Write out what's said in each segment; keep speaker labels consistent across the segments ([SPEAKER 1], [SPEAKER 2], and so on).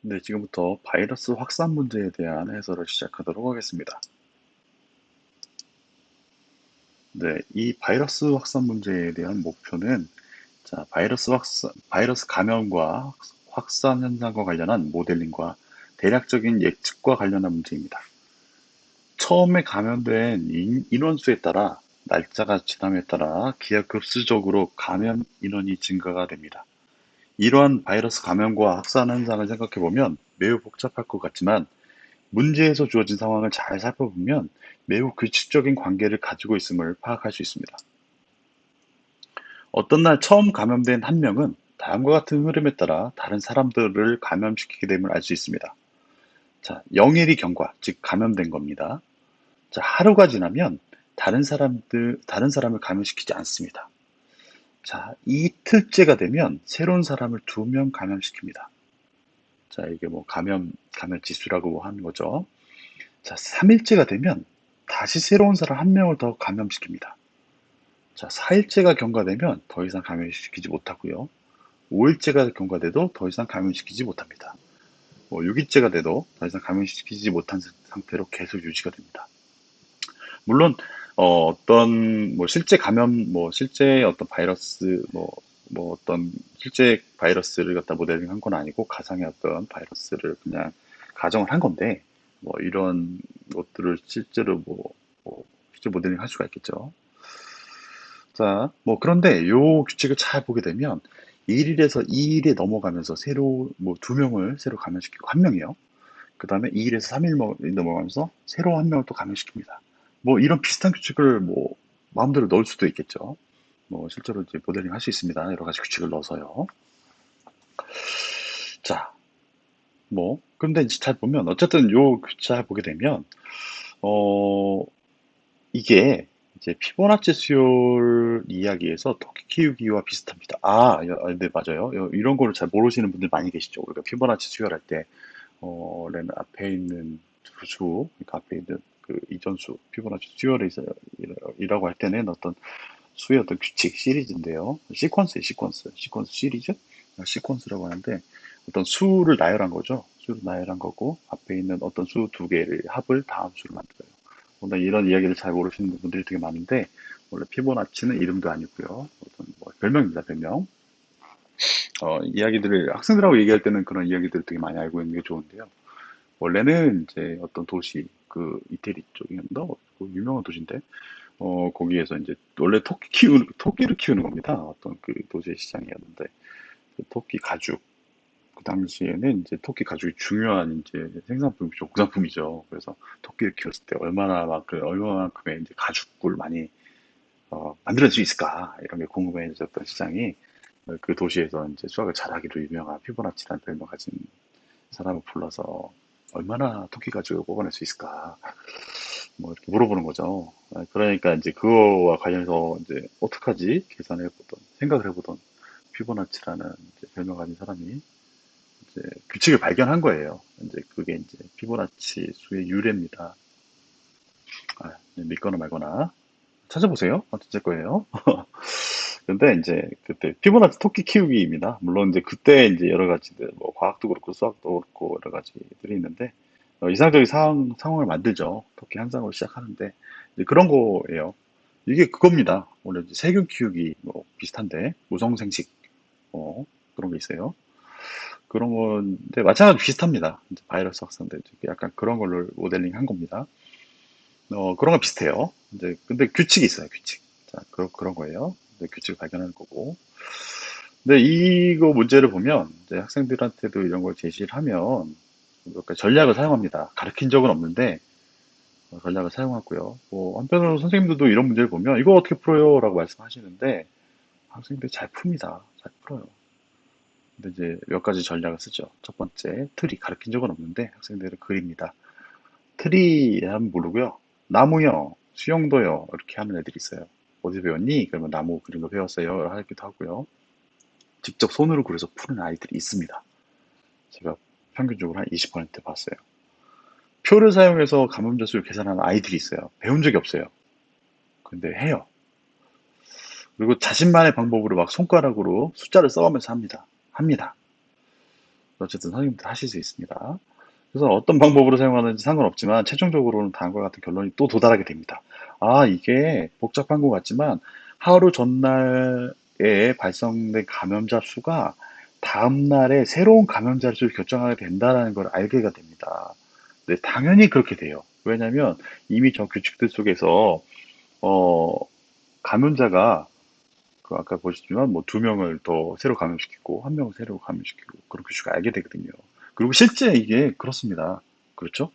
[SPEAKER 1] 네, 지금부터 바이러스 확산 문제에 대한 해설을 시작하도록 하겠습니다. 네, 이 바이러스 확산 문제에 대한 목표는 바이러스 감염과 확산 현상과 관련한 모델링과 대략적인 예측과 관련한 문제입니다. 처음에 감염된 인원수에 따라 날짜가 지남에 따라 기하급수적으로 감염 인원이 증가가 됩니다. 이러한 바이러스 감염과 확산 현상을 생각해 보면 매우 복잡할 것 같지만 문제에서 주어진 상황을 잘 살펴보면 매우 규칙적인 관계를 가지고 있음을 파악할 수 있습니다. 어떤 날 처음 감염된 한 명은 다음과 같은 흐름에 따라 다른 사람들을 감염시키게 됨을 알 수 있습니다. 자, 0일이 경과, 즉 감염된 겁니다. 자, 하루가 지나면 다른 사람을 감염시키지 않습니다. 자, 이틀째가 되면 새로운 사람을 2명 감염시킵니다. 자, 이게 뭐 감염 지수라고 하는 거죠. 자, 3일째가 되면 다시 새로운 사람 한 명을 더 감염시킵니다. 자, 4일째가 경과되면 더 이상 감염시키지 못하고요. 5일째가 경과돼도 더 이상 감염시키지 못합니다. 6일째가 돼도 더 이상 감염시키지 못한 상태로 계속 유지가 됩니다. 물론 어떤 실제 감염 실제 어떤 바이러스 어떤 실제 바이러스를 갖다 모델링한 건 아니고 가상의 어떤 바이러스를 그냥 가정을 한 건데 이런 것들을 실제로 실제 모델링 할 수가 있겠죠. 자, 그런데 요 규칙을 잘 보게 되면 1일에서 2일에 넘어가면서 새로 2명을 새로 감염시키고 한 명이요. 그 다음에 2일에서 3일 넘어가면서 새로 한 명을 또 감염시킵니다. 이런 비슷한 규칙을 마음대로 넣을 수도 있겠죠. 실제로 이제 모델링 할 수 있습니다. 여러 가지 규칙을 넣어서요. 자, 그런데 이제 잘 보면, 어쨌든 요 규칙 잘 보게 되면, 어, 이게 이제 피보나치 수열 이야기에서 토끼 키우기와 비슷합니다. 네, 맞아요. 이런 거를 잘 모르시는 분들 많이 계시죠. 우리가 피보나치 수열할 때, 는 앞에 있는 수, 그러니까 앞에 있는 그 이전수, 피보나치 수열에 있어 이라고 할 때는 어떤 수의 어떤 규칙 시리즈인데요. 시퀀스 시리즈? 시퀀스라고 하는데 어떤 수를 나열한 거죠. 수를 나열한 거고 앞에 있는 어떤 수 2개를 합을 다음 수를 만들어요. 오늘 이런 이야기를 잘 모르시는 분들이 되게 많은데 원래 피보나치는 이름도 아니고요. 어떤 별명입니다, 별명. 이야기들을 학생들하고 얘기할 때는 그런 이야기들을 되게 많이 알고 있는 게 좋은데요. 원래는 이제 어떤 도시, 그 이태리 쪽이었나? 그 유명한 도시인데, 거기에서 이제 원래 토끼를 키우는 겁니다. 어떤 그 도시의 시장이었는데, 그 토끼 가죽. 그 당시에는 이제 토끼 가죽이 중요한 이제 생산품이죠, 공산품이죠. 그래서 토끼를 키웠을 때 얼마만큼의 이제 가죽을 많이 만들 수 있을까 이런 게 궁금해졌던 시장이 그 도시에서 이제 수학을 잘하기로 유명한 피보나치라는 별명 가진 사람을 불러서 얼마나 토끼 가죽을 뽑아낼 수 있을까 이렇게 물어보는 거죠. 그러니까 이제 그거와 관련해서 이제 어떡하지 계산해보던 생각을 해보던 피보나치라는 이제 별명 가진 사람이 이제 규칙을 발견한 거예요. 이제 그게 이제 피보나치 수의 유래입니다. 믿거나 말거나 찾아보세요. 진짜 거예요. 근데 이제 그때 피보나치 토끼 키우기입니다. 물론 이제 그때 이제 여러 가지들 과학도 그렇고 수학도 그렇고 여러 가지들이 있는데 이상적인 상황을 만들죠. 토끼 한 쌍으로 시작하는데 이제 그런 거예요. 이게 그겁니다. 원래 이제 세균 키우기 비슷한데 무성생식 그런 게 있어요. 그런 건데 마찬가지로 비슷합니다. 이제 바이러스 확산도 약간 그런 걸로 모델링 한 겁니다. 그런 거 비슷해요. 이제 근데 규칙이 있어요. 규칙. 자, 그런 거예요. 근데 규칙을 발견하는 거고. 근데 이거 문제를 보면 이제 학생들한테도 이런 걸 제시를 하면 몇 가지 전략을 사용합니다. 가르친 적은 없는데 전략을 사용하고요. 한편으로 선생님들도 이런 문제를 보면 이거 어떻게 풀어요? 라고 말씀하시는데 학생들이 잘 풉니다. 잘 풀어요. 근데 이제 몇 가지 전략을 쓰죠. 첫 번째, 트리. 가르친 적은 없는데 학생들은 그립니다. 트리 하면 모르고요. 나무요, 수영도요, 이렇게 하는 애들이 있어요. 어디서 배웠니? 그러면 나무 그린 거 배웠어요. 하기도 하고요. 직접 손으로 그려서 푸는 아이들이 있습니다. 제가 평균적으로 한 20% 봤어요. 표를 사용해서 감염자 수를 계산하는 아이들이 있어요. 배운 적이 없어요. 근데 해요. 그리고 자신만의 방법으로 막 손가락으로 숫자를 써가면서 합니다. 합니다. 어쨌든 선생님들 하실 수 있습니다. 그래서 어떤 방법으로 사용하는지 상관없지만 최종적으로는 다음과 같은 결론이 또 도달하게 됩니다. 아, 이게 복잡한 것 같지만 하루 전날에 발생된 감염자 수가 다음 날에 새로운 감염자 수를 결정하게 된다는 걸 알게가 됩니다. 네, 당연히 그렇게 돼요. 왜냐하면 이미 저 규칙들 속에서 어, 감염자가 그 아까 보셨지만 뭐 두 명을 더 새로 감염시키고 한 명을 새로 감염시키고 그런 규칙을 알게 되거든요. 그리고 실제 이게 그렇습니다. 그렇죠?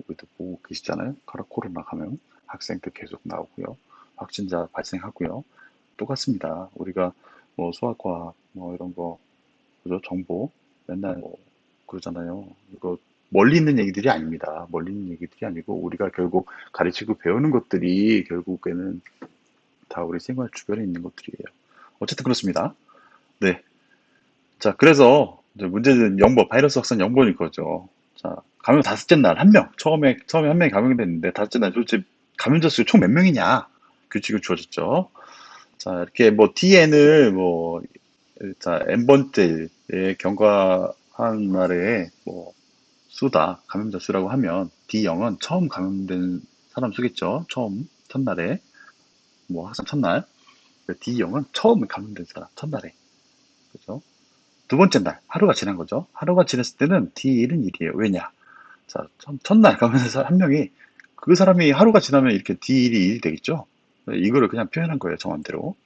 [SPEAKER 1] 우리도 보고 계시잖아요. 코로나 감염 학생들 계속 나오고요. 확진자 발생하고요. 똑같습니다. 우리가 뭐 수학과학 뭐 이런 거 그죠? 정보 맨날 뭐 그러잖아요. 이거 멀리 있는 얘기들이 아닙니다. 멀리 있는 얘기들이 아니고 우리가 결국 가르치고 배우는 것들이 결국에는 다 우리 생활 주변에 있는 것들이에요. 어쨌든 그렇습니다. 네. 자, 그래서 이제 문제는 영번, 바이러스 확산 영번인 거죠. 자, 감염 다섯째 날 한 명, 처음에 한 명이 감염됐는데 다섯째 날 도대체 감염자 수 총 몇 명이냐? 규칙을 주어졌죠. 자, 이렇게 뭐 DN을 뭐, 자, N번째에 경과한 날에 뭐 수다, 감염자 수라고 하면 D0은 처음 감염된 사람 수겠죠. 처음, 첫날에, 뭐 확산 첫날. D0은 처음 감염된 사람, 첫날에. 그죠? 두 번째 날, 하루가 지난 거죠. 하루가 지났을 때는 D1은 1이에요. 왜냐? 자, 첫날 가면서 한 명이, 그 사람이 하루가 지나면 이렇게 D1이 1이 되겠죠? 이거를 그냥 표현한 거예요, 정한대로.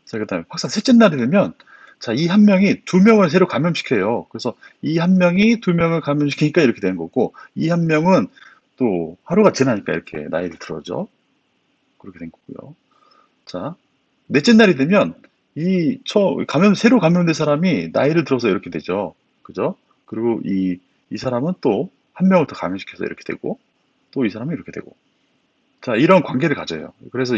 [SPEAKER 1] 자, 그 다음에 확산 셋째 날이 되면, 자, 이 한 명이 두 명을 새로 감염시켜요. 그래서 이 한 명이 두 명을 감염시키니까 이렇게 되는 거고, 이 한 명은 또 하루가 지나니까 이렇게 나이를 들어죠. 그렇게 된 거고요. 자, 넷째 날이 되면 새로 감염된 사람이 나이를 들어서 이렇게 되죠. 그죠? 그리고 이 사람은 또 한 명을 더 감염시켜서 이렇게 되고, 또 이 사람이 이렇게 되고. 자, 이런 관계를 가져요. 그래서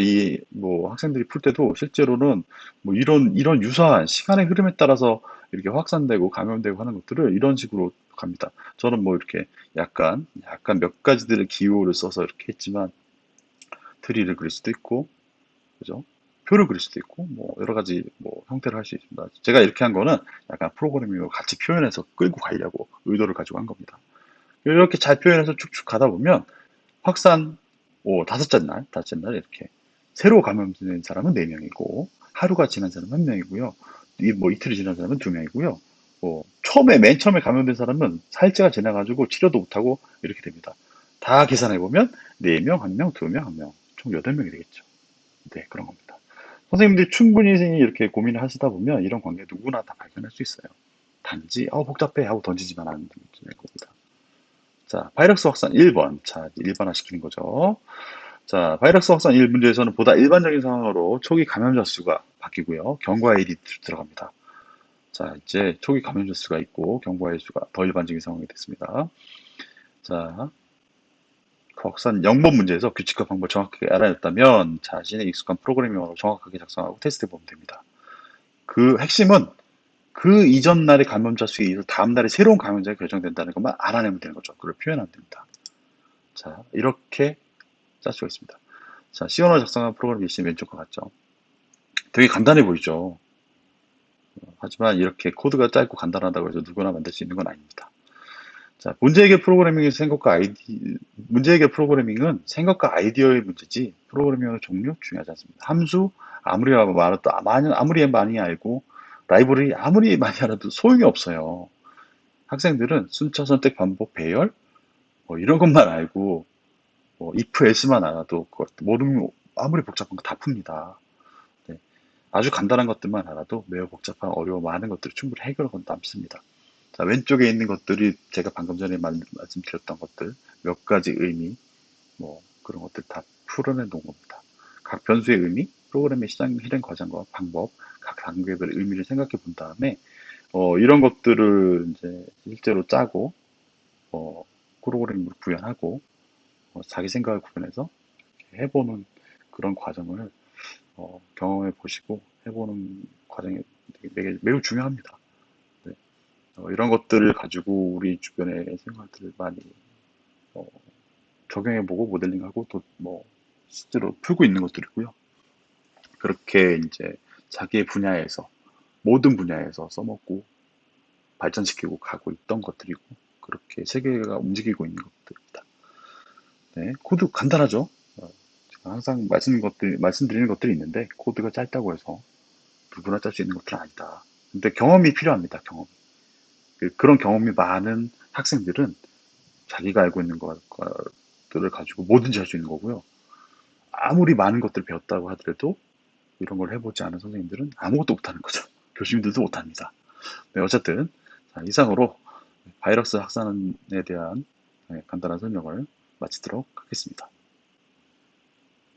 [SPEAKER 1] 뭐, 학생들이 풀 때도 실제로는 뭐 이런 유사한 시간의 흐름에 따라서 이렇게 확산되고 감염되고 하는 것들을 이런 식으로 갑니다. 저는 뭐 이렇게 약간 몇 가지들의 기호를 써서 이렇게 했지만, 트리를 그릴 수도 있고, 그죠? 표를 그릴 수도 있고, 뭐, 여러 가지, 뭐, 형태를 할 수 있습니다. 제가 이렇게 한 거는 약간 프로그래밍으로 같이 표현해서 끌고 가려고 의도를 가지고 한 겁니다. 이렇게 잘 표현해서 쭉쭉 가다 보면, 확산, 다섯째 날 이렇게. 새로 감염된 사람은 4명이고, 하루가 지난 사람은 1명이고요. 뭐, 이틀이 지난 사람은 2명이고요. 뭐, 맨 처음에 감염된 사람은 사흘째가 지나가지고 치료도 못하고 이렇게 됩니다. 다 계산해보면, 4명, 1명, 2명, 1명. 총 8명이 되겠죠. 네, 그런 겁니다. 선생님들이 충분히 이렇게 고민을 하시다 보면 이런 관계 누구나 다 발견할 수 있어요. 단지 복잡해 하고 던지지만 않는 겁니다. 자, 바이러스 확산 1번. 자, 일반화 시키는 거죠. 자, 바이러스 확산 1 문제에서는 보다 일반적인 상황으로 초기 감염자 수가 바뀌고요. 경과일이 들어갑니다. 자, 이제 초기 감염자 수가 있고 경과일 수가 더 일반적인 상황이 됐습니다. 자, 확산 0번 문제에서 규칙과 방법을 정확하게 알아냈다면 자신의 익숙한 프로그래밍으로 정확하게 작성하고 테스트해 보면 됩니다. 그 핵심은 그 이전 날의 감염자 수에 의해서 다음 날에 새로운 감염자가 결정된다는 것만 알아내면 되는 거죠. 그걸 표현하면 됩니다. 자, 이렇게 짤 수가 있습니다. 자, C 언어 작성한 프로그램 일시 왼쪽과 같죠. 되게 간단해 보이죠. 하지만 이렇게 코드가 짧고 간단하다고 해서 누구나 만들 수 있는 건 아닙니다. 자, 문제 해결 프로그래밍은 생각과 아이디어의 문제지 프로그래밍의 종류 중요하지 않습니다. 함수 아무리 많이 알고 라이브러리 아무리 많이 알아도 소용이 없어요. 학생들은 순차 선택 반복 배열 뭐 이런 것만 알고 뭐 if else만 알아도 모르면 아무리 복잡한 거 다 풉니다. 네. 아주 간단한 것들만 알아도 매우 복잡한 어려운 많은 것들을 충분히 해결하고 남습니다. 자, 왼쪽에 있는 것들이 제가 방금 전에 말씀드렸던 것들, 몇 가지 의미, 뭐 그런 것들 다 풀어내 놓은 겁니다. 각 변수의 의미, 프로그램의 실행 과정과 방법, 각 단계별의 의미를 생각해 본 다음에 이런 것들을 이제 실제로 짜고 프로그램으로 구현하고 자기 생각을 구현해서 해보는 그런 과정을 경험해 보시고 해보는 과정이 매우 중요합니다. 네. 이런 것들을 가지고 우리 주변의 생활들을 많이 어, 적용해보고 모델링하고 또 뭐 실제로 풀고 있는 것들이고요. 그렇게 이제 자기의 분야에서 모든 분야에서 써먹고 발전시키고 가고 있던 것들이고, 그렇게 세계가 움직이고 있는 것들입니다. 네, 코드 간단하죠? 제가 항상 말씀드리는 것들이 있는데, 코드가 짧다고 해서 누구나 짤 수 있는 것들은 아니다. 근데 경험이 필요합니다, 경험. 그런 경험이 많은 학생들은 자기가 알고 있는 것들을 가지고 뭐든지 할 수 있는 거고요. 아무리 많은 것들을 배웠다고 하더라도 이런 걸 해보지 않은 선생님들은 아무것도 못하는 거죠. 교수님들도 못합니다. 네, 어쨌든 자, 이상으로 바이러스 확산에 대한 간단한 설명을 마치도록 하겠습니다.